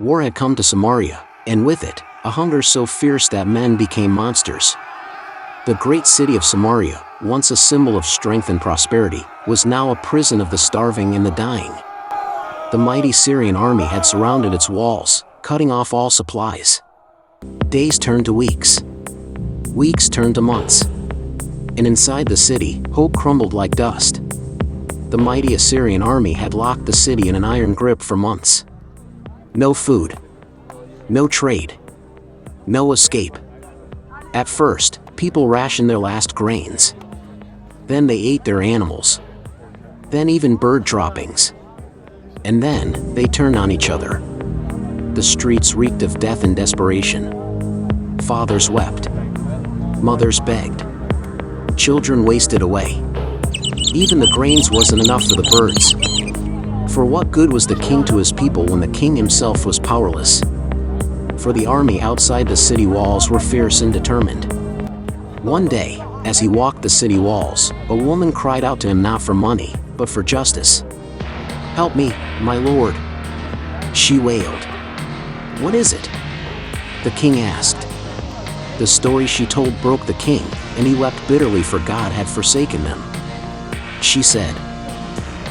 War had come to Samaria, and with it, a hunger so fierce that men became monsters. The great city of Samaria, once a symbol of strength and prosperity, was now a prison of the starving and the dying. The mighty Syrian army had surrounded its walls, cutting off all supplies. Days turned to weeks. Weeks turned to months. And inside the city, hope crumbled like dust. The mighty Assyrian army had locked the city in an iron grip for months. No food. No trade. No escape. At first, people rationed their last grains. Then they ate their animals. Then even bird droppings. And then, they turned on each other. The streets reeked of death and desperation. Fathers wept. Mothers begged. Children wasted away. Even the grains wasn't enough for the birds. For what good was the king to his people when the king himself was powerless? For the army outside the city walls were fierce and determined. One day, as he walked the city walls, a woman cried out to him not for money, but for justice. "Help me, my lord," she wailed. "What is it?" the king asked. The story she told broke the king, and he wept bitterly for God had forsaken them. She said,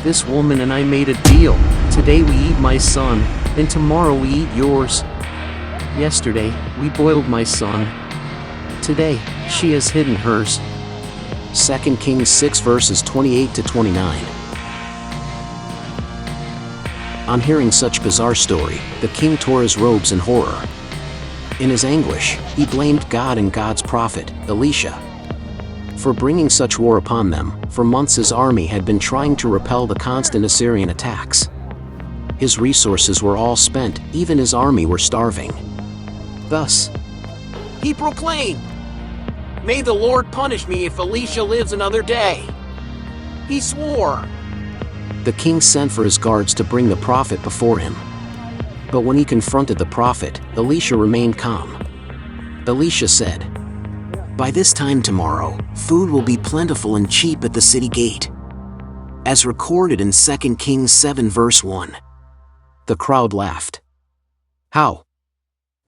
"This woman and I made a deal. Today we eat my son, and tomorrow we eat yours. Yesterday, we boiled my son. Today, she has hidden hers." 2 Kings 6 verses 28 to 29. On hearing such bizarre story, the king tore his robes in horror. In his anguish, he blamed God and God's prophet, Elisha, for bringing such war upon them. For months his army had been trying to repel the constant Assyrian attacks. His resources were all spent, even his army were starving. Thus, he proclaimed, "May the Lord punish me if Elisha lives another day." He swore. The king sent for his guards to bring the prophet before him. But when he confronted the prophet, Elisha remained calm. Elisha said, "By this time tomorrow, food will be plentiful and cheap at the city gate," as recorded in 2 Kings 7 verse 1. The crowd laughed. How?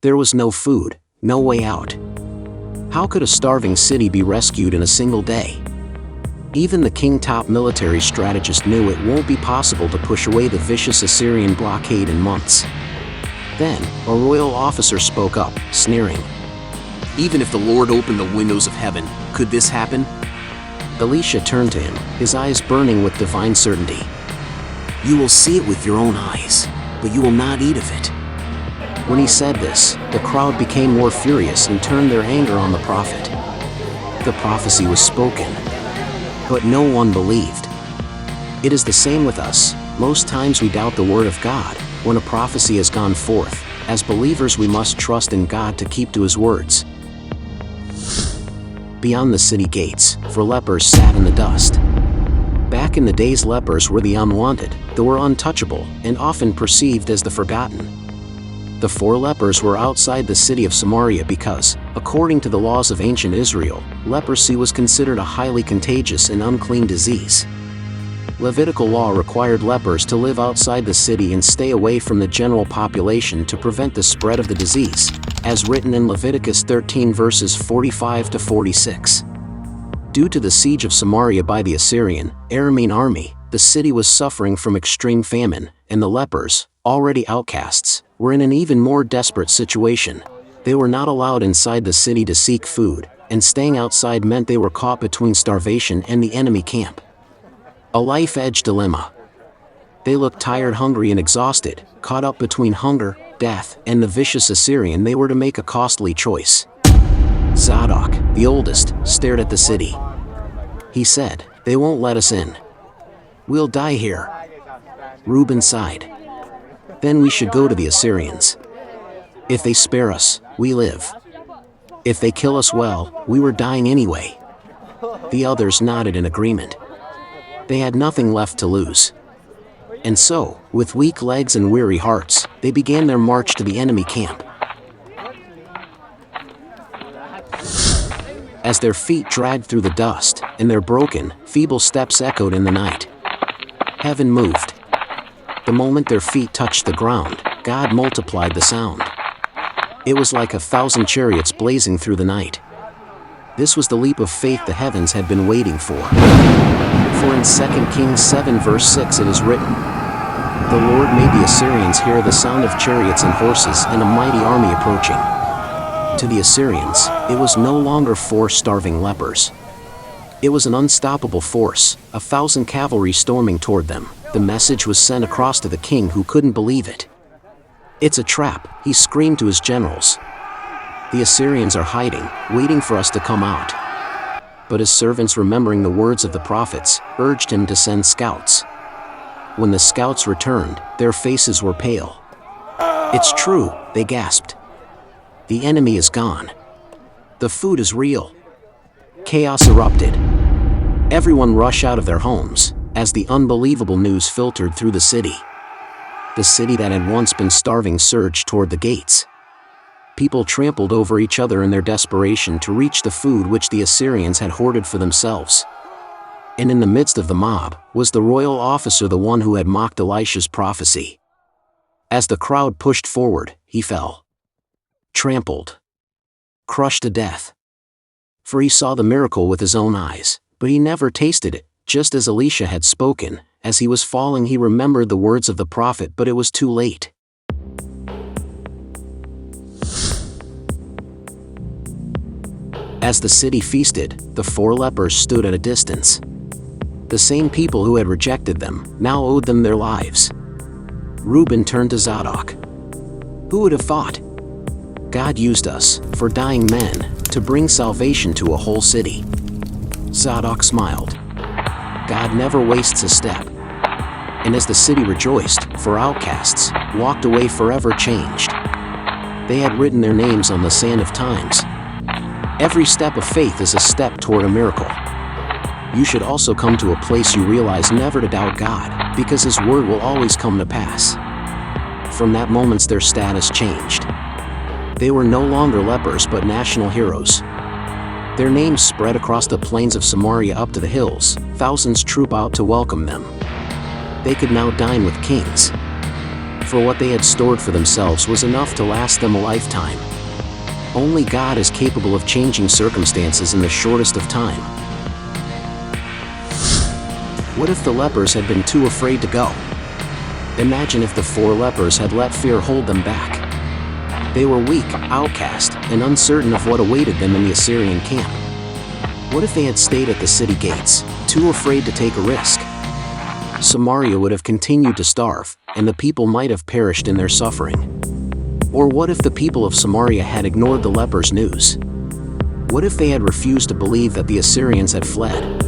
There was no food, no way out. How could a starving city be rescued in a single day? Even the king's top military strategist knew it won't be possible to push away the vicious Assyrian blockade in months. Then, a royal officer spoke up, sneering, "Even if the Lord opened the windows of heaven, could this happen?" Elisha turned to him, his eyes burning with divine certainty. "You will see it with your own eyes, but you will not eat of it." When he said this, the crowd became more furious and turned their anger on the prophet. The prophecy was spoken, but no one believed. It is the same with us. Most times we doubt the word of God. When a prophecy has gone forth, as believers we must trust in God to keep to his words. Beyond the city gates, 4 lepers sat in the dust. Back in the days, lepers were the unwanted, they were untouchable, and often perceived as the forgotten. The 4 lepers were outside the city of Samaria because, according to the laws of ancient Israel, leprosy was considered a highly contagious and unclean disease. Levitical law required lepers to live outside the city and stay away from the general population to prevent the spread of the disease, as written in Leviticus 13 verses 45 to 46. Due to the siege of Samaria by the Assyrian, Aramean army, the city was suffering from extreme famine, and the lepers, already outcasts, were in an even more desperate situation. They were not allowed inside the city to seek food, and staying outside meant they were caught between starvation and the enemy camp. A life-edge dilemma. They looked tired, hungry, and exhausted, caught up between hunger, death, and the vicious Assyrian. They were to make a costly choice. Zadok, the oldest, stared at the city. He said, "They won't let us in. We'll die here." Reuben sighed. "Then we should go to the Assyrians. If they spare us, we live. If they kill us, well, we were dying anyway." The others nodded in agreement. They had nothing left to lose. And so, with weak legs and weary hearts, they began their march to the enemy camp. As their feet dragged through the dust, and their broken, feeble steps echoed in the night, heaven moved. The moment their feet touched the ground, God multiplied the sound. It was like 1,000 chariots blazing through the night. This was the leap of faith the heavens had been waiting for. For in 2 Kings 7 verse 6 it is written, "The Lord made the Assyrians hear the sound of chariots and horses and a mighty army approaching." To the Assyrians, it was no longer 4 starving lepers. It was an unstoppable force, 1,000 cavalry storming toward them. The message was sent across to the king, who couldn't believe it. "It's a trap," he screamed to his generals. "The Assyrians are hiding, waiting for us to come out." But his servants, remembering the words of the prophets, urged him to send scouts. When the scouts returned, their faces were pale. "It's true," they gasped. "The enemy is gone. The food is real." Chaos erupted. Everyone rushed out of their homes as the unbelievable news filtered through the city. The city that had once been starving surged toward the gates. People trampled over each other in their desperation to reach the food which the Assyrians had hoarded for themselves. And in the midst of the mob was the royal officer, the one who had mocked Elisha's prophecy. As the crowd pushed forward, he fell. Trampled. Crushed to death. For he saw the miracle with his own eyes, but he never tasted it, just as Elisha had spoken. As he was falling, he remembered the words of the prophet, but it was too late. As the city feasted, the 4 lepers stood at a distance. The same people who had rejected them now owed them their lives. Reuben turned to Zadok. "Who would have thought? God used us, for dying men, to bring salvation to a whole city." Zadok smiled. God never wastes a step. And as the city rejoiced, 4 outcasts walked away forever changed. They had written their names on the sand of times. Every step of faith is a step toward a miracle. You should also come to a place you realize never to doubt God, because His word will always come to pass. From that moment, their status changed. They were no longer lepers but national heroes. Their names spread across the plains of Samaria up to the hills. Thousands trooped out to welcome them. They could now dine with kings. For what they had stored for themselves was enough to last them a lifetime. Only God is capable of changing circumstances in the shortest of time. What if the lepers had been too afraid to go? Imagine if the 4 lepers had let fear hold them back. They were weak, outcast, and uncertain of what awaited them in the Assyrian camp. What if they had stayed at the city gates, too afraid to take a risk? Samaria would have continued to starve, and the people might have perished in their suffering. Or what if the people of Samaria had ignored the lepers' news? What if they had refused to believe that the Assyrians had fled?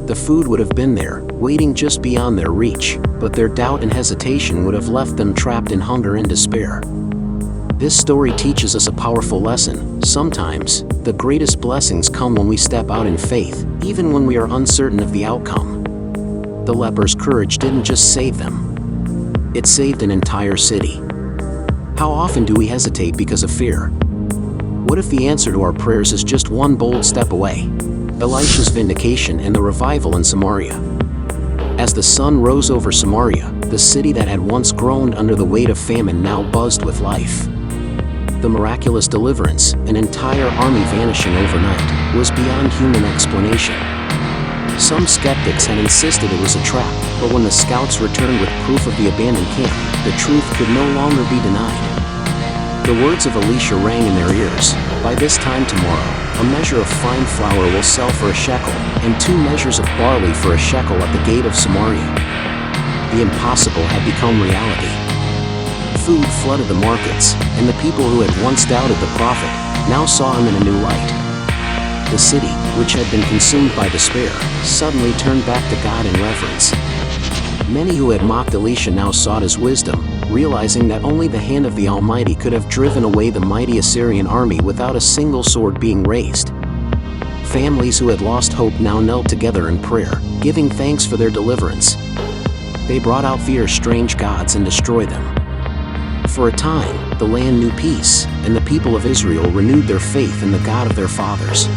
The food would have been there, waiting just beyond their reach, but their doubt and hesitation would have left them trapped in hunger and despair. This story teaches us a powerful lesson. Sometimes, the greatest blessings come when we step out in faith, even when we are uncertain of the outcome. The lepers' courage didn't just save them. It saved an entire city. How often do we hesitate because of fear? What if the answer to our prayers is just one bold step away? Elisha's vindication and the revival in Samaria. As the sun rose over Samaria, the city that had once groaned under the weight of famine now buzzed with life. The miraculous deliverance, an entire army vanishing overnight, was beyond human explanation. Some skeptics had insisted it was a trap, but when the scouts returned with proof of the abandoned camp, the truth could no longer be denied. The words of Elisha rang in their ears. "By this time tomorrow, a measure of fine flour will sell for a shekel, and 2 measures of barley for a shekel at the gate of Samaria." The impossible had become reality. Food flooded the markets, and the people who had once doubted the prophet now saw him in a new light. The city, which had been consumed by despair, suddenly turned back to God in reverence. Many who had mocked Elisha now sought his wisdom, realizing that only the hand of the Almighty could have driven away the mighty Assyrian army without a single sword being raised. Families who had lost hope now knelt together in prayer, giving thanks for their deliverance. They brought out fear's strange gods and destroyed them. For a time, the land knew peace, and the people of Israel renewed their faith in the God of their fathers.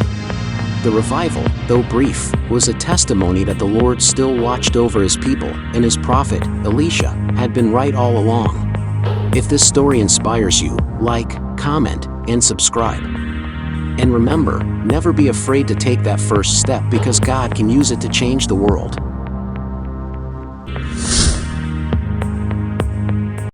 The revival, though brief, was a testimony that the Lord still watched over His people, and His prophet, Elisha, had been right all along. If this story inspires you, like, comment, and subscribe. And remember, never be afraid to take that first step because God can use it to change the world.